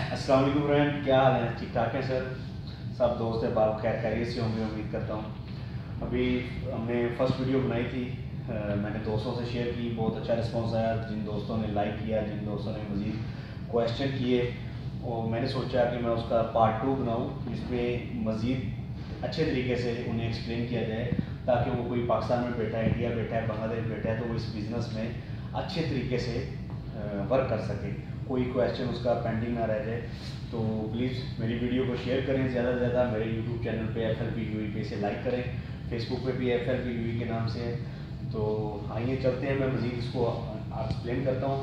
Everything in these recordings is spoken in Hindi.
अस्सलाम वालेकुम फ्रेंड, क्या हाल है? ठीक ठाक है सर? सब दोस्त है बाप खैर खैरियत से होंगे, उम्मीद करता हूँ। अभी हमने फर्स्ट वीडियो बनाई थी, मैंने दोस्तों से शेयर की, बहुत अच्छा रिस्पांस आया। जिन दोस्तों ने लाइक किया, जिन दोस्तों ने मज़ीद क्वेश्चन किए, और मैंने सोचा कि मैं उसका पार्ट 2 बनाऊँ, जिसमें मज़ीद अच्छे तरीके से उन्हें एक्सप्लेन किया जाए, ताकि वो कोई पाकिस्तान में बैठा है, इंडिया बैठा है, बांग्लादेश बैठा है, तो वो इस बिज़नेस में अच्छे तरीके से वर्क कर सके, कोई क्वेश्चन उसका पेंडिंग ना रह जाए। तो प्लीज़ मेरी वीडियो को शेयर करें ज़्यादा से ज़्यादा। मेरे यूट्यूब चैनल पे FLP UAE पे इसे लाइक करें, फेसबुक पे भी FLP UAE के नाम से है। तो आइए चलते हैं, मैं मज़ीद इसको एक्सप्लेन करता हूँ।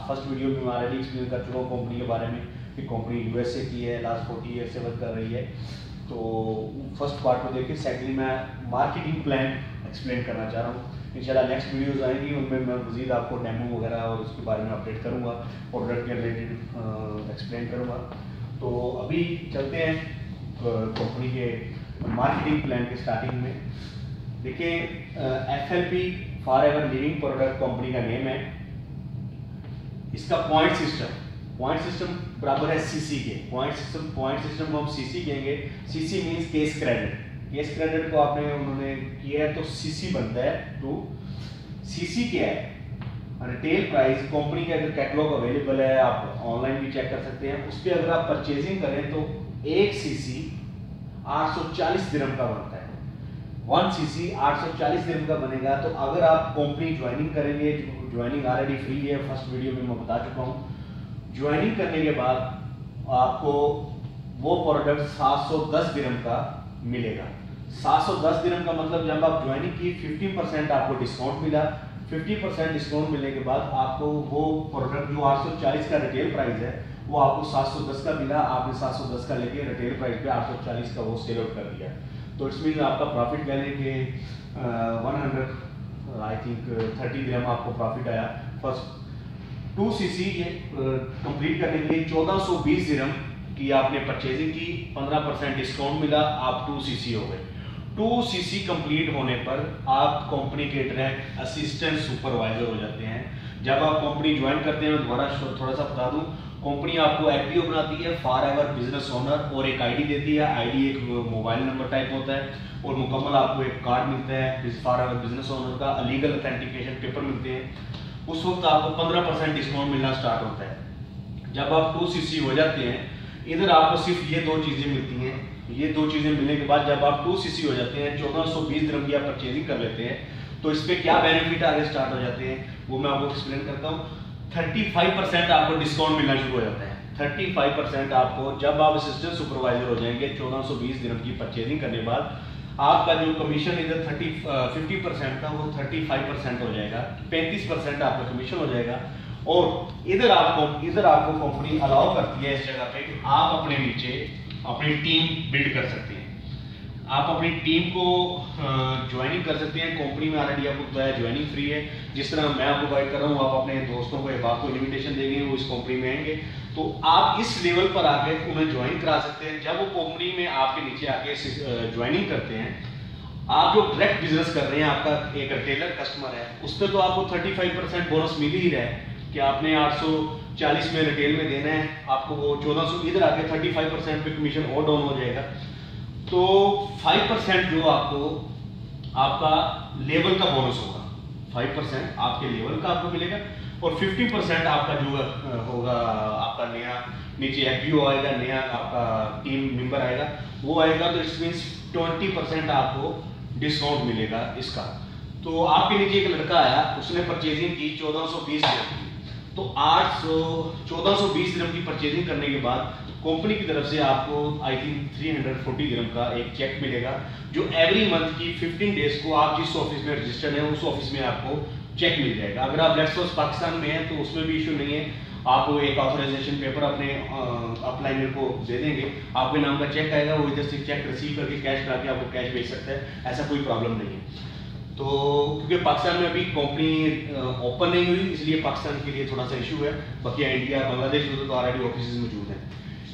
फर्स्ट वीडियो में मैं ऑलरेडी एक्सप्लेन कर चुका हूँ कंपनी के बारे में, कि कंपनी USA की है, लास्ट 40 ईयर से वर्क कर रही है। तो फर्स्ट पार्ट को देखिए। सेकेंडली मैं मार्केटिंग प्लान एक्सप्लेन करना चाह रहा हूँ। इंशाल्लाह नेक्स्ट वीडियोज़ आएंगी, उनमें मैं मज़ीद आपको डेमो वगैरह और उसके बारे में अपडेट करूँगा, प्रोडक्ट के रिलेटेड एक्सप्लेन करूँगा। तो अभी चलते हैं कंपनी के मार्केटिंग प्लान के स्टार्टिंग में। देखिए, FLP forever living product company का नेम है। इसका पॉइंट सिस्टम बराबर है CC के। पॉइंट सिस्टम को हम CC कहेंगे। CC means case credit. Case credit को आपने उन्होंने किया है तो CC बनता है। तो CC क्या है? Retail price. कंपनी का अगर कैटलॉग अवेलेबल है, आप ऑनलाइन भी चेक कर सकते हैं, उस पर अगर आप परचेजिंग करें तो 1 CC 840 दिरहम का बनता है। 1 CC 840 दिरहम का बनेगा। तो अगर आप कंपनी ज्वाइनिंग करेंगे, ज्वाइनिंग ऑलरेडी फ्री है, फर्स्ट वीडियो में मैं बता चुका हूँ। ज्वाइनिंग करने के बाद आपको वो प्रोडक्ट 710 दिरहम का मिलेगा। 710 दिरहम का मतलब जब आप ज्वाइनिंग की 50% आपको डिस्काउंट मिला। 50% डिस्काउंट मिलने के बाद आपको वो प्रोडक्ट जो 840 का रिटेल प्राइस है, वो आपको 710 का मिला। आपने 710 का लेके रिटेल प्राइस पे 840 का वो सेल आउट कर दिया। तो इट्स मीन आपका प्रॉफिट कहने के 100 आई थिंक 30 दिरहम आपको प्रॉफिट आया। फर्स्ट 2 CC ये कंप्लीट करने के लिए 1420 दिरहम की आपने परचेजिंग की, 15% डिस्काउंट मिला, आप 2 CC हो गए। 2 CC कंप्लीट होने पर आप कंपनी के डायरेक्ट असिस्टेंट सुपरवाइजर हो जाते हैं। जब आप कंपनी ज्वाइन करते हैं, दोबारा थोड़ा सा बता दूं, कंपनी आपको FBO बनाती है, फॉरएवर बिजनेस ओनर, और एक ID देती है। ID एक मोबाइल नंबर टाइप होता है, और मुकम्मल आपको एक कार्ड मिलता है फॉरएवर बिजनेस ओनर का, लीगल ऑथेंटिकेशन पेपर मिलते हैं। उस वक्त आपको 15% डिस्काउंट मिलना स्टार्ट होता है। जब आप 2 CC हो जाते हैं, इधर आपको सिर्फ ये 2 चीजें मिलती हैं। ये 2 चीजें मिलने के बाद जब आप 2 CC हो जाते हैं, 1420 दिरहम की आप परचेजिंग कर लेते हैं, तो इस पे क्या बेनिफिट आगे स्टार्ट हो जाते हैं वो मैं आपको एक्सप्लेन करता हूँ। 35% आपको डिस्काउंट मिलना शुरू हो जाता है। 35% आपको जब आप असिस्टेंट सुपरवाइजर हो जाएंगे, 1420 दिरहम की परचेजिंग करने के बाद, आपका जो कमीशन इधर 50% था वो 35% हो जाएगा। 35% आपका कमीशन हो जाएगा। और इधर आपको कंपनी अलाउ करती है इस जगह पे कि आप अपने नीचे अपनी टीम बिल्ड कर सकते हैं। आप अपनी टीम को ज्वाइनिंग कर सकते हैं। कंपनी में ऑलरेडी आपको बताया ज्वाइनिंग फ्री है। जिस तरह मैं आपको गाइड कर रहा हूँ, आप अपने दोस्तों को आपको इन्विटेशन देंगे, वो इस कंपनी में आएंगे, तो आप इस लेवल पर आके उन्हें ज्वाइन करा सकते हैं। जब वो कंपनी में आपके नीचे आके ज्वाइनिंग करते हैं, आप जो डायरेक्ट बिजनेस कर रहे हैं, आपका एक रिटेलर कस्टमर है, उस पर तो आपको 35% बोनस मिल ही रहा है कि आपने 840 में रिटेल में देना है, आपको वो 1400 इधर आके 35% पे कमीशन और डाउन हो जाएगा। तो 5% जो आपका लेवल का बोनस होगा, 5% आपके लेवल का आपको मिलेगा, और 50% आपका जो होगा आपका नया नीचे FBO आएगा, नया आपका टीम मेंबर आएगा, वो आएगा। तो इट्स मीन्स 20% आपको डिस्काउंट मिलेगा इसका। तो आपके नीचे एक लड़का आया, उसने परचेजिंग की 1420 दिरहम की, तो 1420 दिरहम की परचेजिंग करने के बाद कंपनी की तरफ से आपको आई थिंक 340 दिरहम का एक चेक मिलेगा, जो एवरी मंथ की 15 डेज को आप जिस ऑफिस में रजिस्टर्ड है उस ऑफिस में आपको चेक मिल जाएगा। अगर आप लेट्स सपोज पाकिस्तान में हैं तो उसमें भी इशू नहीं है, आप एक ऑथराइजेशन पेपर अपने अपलाइनर को दे देंगे, आपके नाम का चेक आएगा, वो इधर से चेक रिसीव करके कैश करा के आपको कैश भेज सकता है, ऐसा कोई प्रॉब्लम नहीं है। तो क्योंकि पाकिस्तान में अभी कंपनी ओपन नहीं हुई, इसलिए पाकिस्तान के लिए थोड़ा सा इशू है। बाकी इंडिया, बांग्लादेश में तो ऑलरेडी ऑफिस मौजूद हैं।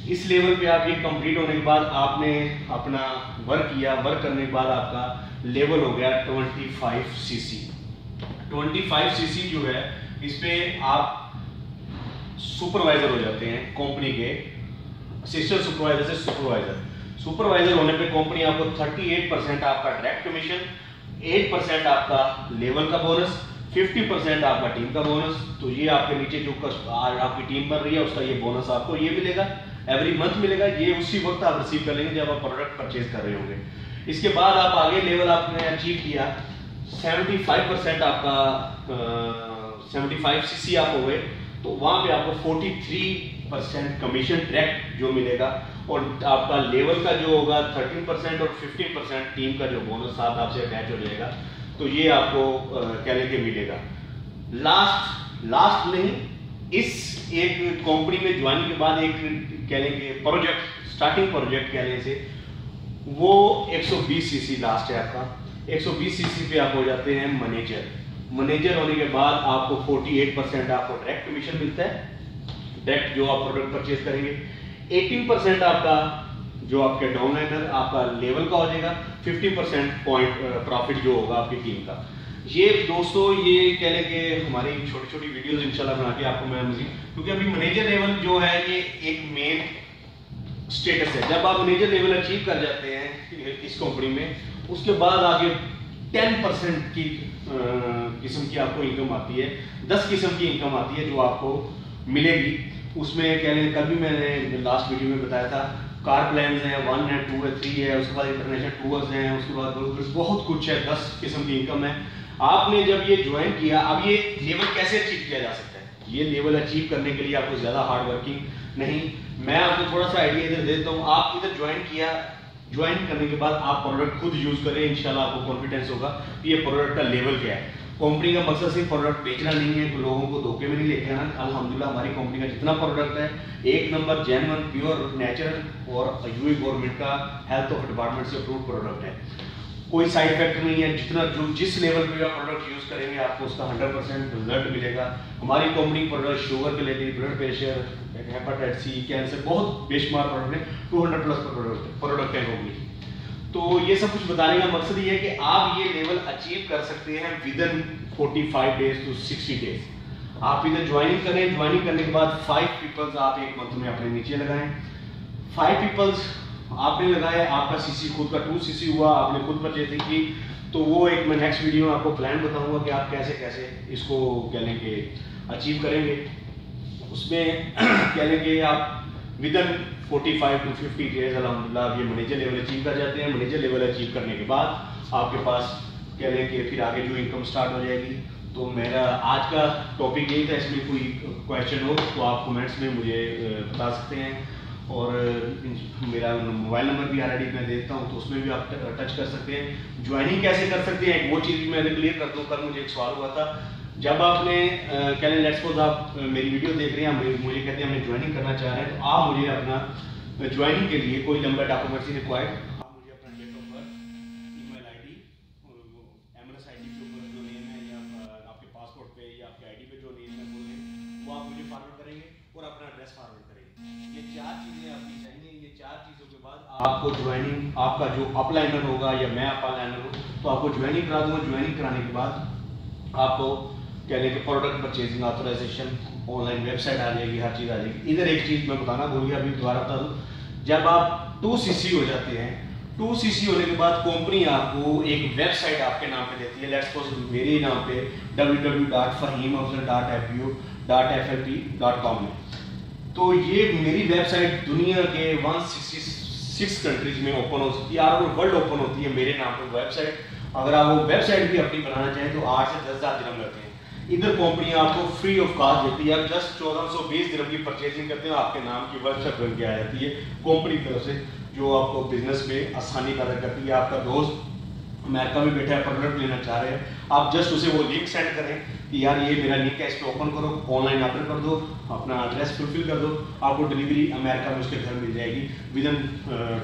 इस लेवल पे आप ये कंप्लीट होने के बाद आपने अपना वर्क किया, वर्क करने के बाद आपका लेवल हो गया 25 CC। 25 CC जो है, इस पे आप सुपरवाइजर हो जाते हैं कंपनी के, असिस्टेंट सुपरवाइजर से सुपरवाइजर। सुपरवाइजर होने पे कंपनी आपको 38% आपका डायरेक्ट कमीशन, 8% आपका लेवल का बोनस, 50% आपका टीम का बोनस। तो ये आपके नीचे जो आपकी टीम बन रही है उसका ये बोनस आपको ये मिलेगा, एवरी मंथ मिलेगा। ये उसी वक्त आप रिसीव कर लेंगे जब आप प्रोडक्ट परचेज कर रहे होंगे। इसके बाद आप आगे लेवल आपने अचीव किया, 75% आपका 75 सीसी आप हो गए, तो वहां पे आपको 43% कमीशन डायरेक्ट जो मिलेगा, और आपका लेवल का जो होगा 13% और 15% टीम का जो बोनस साथ आपसे अटैच हो जाएगा। तो ये आपको कहने के मिलेगा। लास्ट नहीं, इस एक कंपनी में ज्वाइनिंग के बाद एक कहने के प्रोजेक्ट, स्टार्टिंग प्रोजेक्ट कहने से वो 120 सीसी लास्ट है आपका। 120 सीसी पे आप हो जाते हैं मैनेजर होने के बाद आपको 48% आपको डायरेक्ट कमीशन मिलता है, डायरेक्ट जो आप प्रोडक्ट परचेज करेंगे। 18% आपका जो आपके डाउनलाइनर आपका लेवल का हो जाएगा, 50% पॉइंट प्रॉफिट जो होगा आपकी टीम का। ये दोस्तों ये कह लें कि हमारी छोटी छोटी वीडियोस इंशाल्लाह बना के आपको मैं मजीद, क्योंकि अभी मैनेजर लेवल जो है ये एक मेन स्टेटस है। जब आप मैनेजर लेवल अचीव कर जाते हैं इस कंपनी में, उसके बाद आगे 10% की किस्म की आपको इनकम आती है, 10 किस्म की इनकम आती है जो आपको मिलेगी। उसमें कह लें कल भी मैंने लास्ट वीडियो में बताया था, कार प्लान्स हैं, 1 है, 2 है, 3 है, उसके बाद इंटरनेशनल टूर्स हैं, उसके बाद बहुत कुछ है, 10 किस्म की इनकम है। आपने जब ये ज्वाइन किया, अब ये लेवल कैसे अचीव किया जा सकता है? ये लेवल अचीव करने के लिए आपको ज्यादा हार्ड वर्किंग नहीं, मैं आपको थोड़ा सा आइडिया इधर देता हूँ। आप इधर ज्वाइन किया, ज्वाइन करने के बाद आप प्रोडक्ट खुद यूज करें, इंशाल्लाह आपको कॉन्फिडेंस होगा कि ये प्रोडक्ट का लेवल क्या है। कंपनी का मकसद सिर्फ प्रोडक्ट बेचना नहीं है, तो लोगों को धोखे में नहीं लेके आना। अल्हम्दुलिल्लाह हमारी कंपनी का जितना प्रोडक्ट है, एक नंबर जेन्युइन प्योर नेचुरल और यूए गवर्नमेंट का हेल्थ ऑफ डिपार्टमेंट से अप्रूव्ड प्रोडक्ट है। कोई साइड इफेक्ट नहीं है। जितना जो जिस लेवल पे आप प्रोडक्ट यूज करेंगे आपको उसका 100% रिजल्ट मिलेगा। हमारी कंपनी प्रोडक्ट शुगर के लिए, blood pressure, hepatitis C, cancer, बहुत बेशुमार प्रोडक्ट है, 200+ प्रोडक्ट है कंपनी। तो ये सब कुछ बताने का मकसद ये है कि आप ये लेवल अचीव कर सकते हैं विदिन 45 डेज टू 60 डेज। आप इधर ज्वाइनिंग करें, ज्वाइनिंग करने के बाद 5 पीपल्स आप एक मंथ में अपने नीचे लगाएं। 5 पीपल्स आपने लगाया, आपका सीसी खुद का 2 सीसी हुआ, आपने खुद परचेजिंग की, तो वो एक मैं नेक्स्ट वीडियो में आपको प्लान बताऊंगा कि आप कैसे कैसे इसको कह लें कि अचीव करेंगे। उसमें कह लें कि आप विदिन 45 टू 50 डेज अल्हम्दुलिल्लाह ये मैनेजर लेवल अचीव कर जाते हैं। मैनेजर लेवल अचीव करने के बाद आपके पास कह लें कि फिर आगे जो इनकम स्टार्ट हो जाएगी। तो मेरा आज का टॉपिक यही था। इसमें कोई क्वेश्चन हो तो आप कमेंट्स में मुझे बता सकते हैं, और मेरा मोबाइल नंबर भी ऑलरेडी मैं देता हूँ, तो उसमें भी आप टच कर सकते हैं। ज्वाइनिंग कैसे कर सकते हैं वो चीज़ भी मैं क्लियर कर दूँ। कल मुझे एक सवाल हुआ था, जब आपने कह लें लेट्स सपोज आप मेरी वीडियो देख रहे हैं, मुझे कहते हैं हमें ज्वाइनिंग करना चाह रहे हैं, तो आप मुझे अपना ज्वाइनिंग के लिए कोई लंबा डॉक्यूमेंट्स रिक्वायर्ड, आप मुझे अपना date of birth, email ID, MLS ID के ऊपर जो नेम है या आपके पासपोर्ट पे या आपके आईडी पे जो नेम है बोलें, वो आप मुझे फॉरवर्ड करेंगे और अपना एड्रेस फॉरवर्ड करेंगे। ये 4 चीज़ें आपकी चाहिए। ये 4 चीज़ों के बाद आपको ज्वाइनिंग, आपका जो अपलाइनर होगा या मैं अपलाइनर हूँ तो आपको ज्वाइनिंग करा दूंगा। ज्वाइनिंग कराने के बाद आपको कह लें कि product purchasing authorization online website आ जाएगी, हर चीज़ आ जाएगी। इधर एक चीज़ मैं बताना भूल गया, अभी दोबारा बता दूँ। जब आप 2 सीसी हो जाते हैं, 2 सीसी होने के बाद कंपनी आपको एक वेबसाइट आपके नाम पे देती है। लेट्स सपोज मेरे नाम पे www.fahimafzal.flp.com में, तो ये मेरी वेबसाइट दुनिया के 166 कंट्रीज में ओपन हो सकती है, ऑल ओवर वर्ल्ड ओपन होती है मेरे नाम पे वेबसाइट। अगर आप वो वेबसाइट भी अपनी बनाना चाहें तो 8 से 10 हज़ार दिरहम लगते हैं। इधर कंपनी आपको फ्री ऑफ कॉस्ट देती है। आप जस्ट 1420 दिरहम की परचेजिंग करते हैं, आपके नाम की वेबसाइट बन के आ जाती है कंपनी की तरफ से, जो आपको बिजनेस में आसानी पैदा करती है। आपका दोस्त अमेरिका में बैठा है, प्रोडक्ट लेना चाह रहे हैं, आप जस्ट उसे वो लिंक सेंड करें कि यार ये मेरा लिंक है, इस पर ओपन करो, ऑनलाइन ऑर्डर कर दो, अपना एड्रेस फुलफिल कर दो, आपको डिलीवरी अमेरिका में उसके घर मिल जाएगी विदिन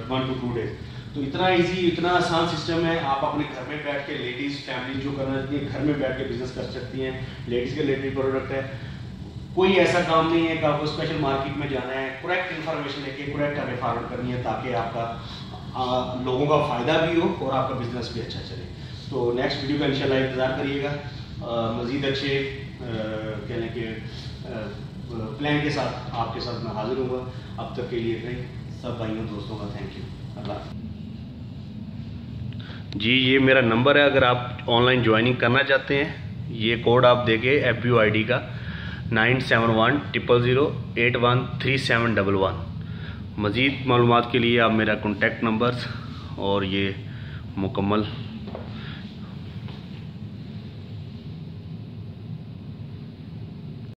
1 to 2 डेज। तो इतना इजी, इतना आसान सिस्टम है। आप अपने घर में बैठ के, लेडीज फैमिली जो करना चाहती है घर में बैठ के बिजनेस कर सकती हैं। लेडीज के रिलेटेड प्रोडक्ट है, कोई ऐसा काम नहीं है कि आपको स्पेशल मार्केट में जाना है। करेक्ट इन्फॉर्मेशन लेके करेक्ट हमें फॉरवर्ड करनी है ताकि आपका लोगों का फायदा भी हो और आपका बिजनेस भी अच्छा चले। तो नेक्स्ट वीडियो का इंशाल्लाह इंतजार करिएगा। मजीद अच्छे कह लें कि प्लान के साथ आपके साथ मैं हाजिर हूँगा। अब तक के लिए इतना सब भाइयों दोस्तों का थैंक यू। अल्लाह जी, ये मेरा नंबर है, अगर आप ऑनलाइन ज्वाइनिंग करना चाहते हैं ये कोड आप देके FBO ID का 971008137111। मज़ीद मालूमात के लिए आप मेरा कॉन्टैक्ट नंबर और ये मुकम्मल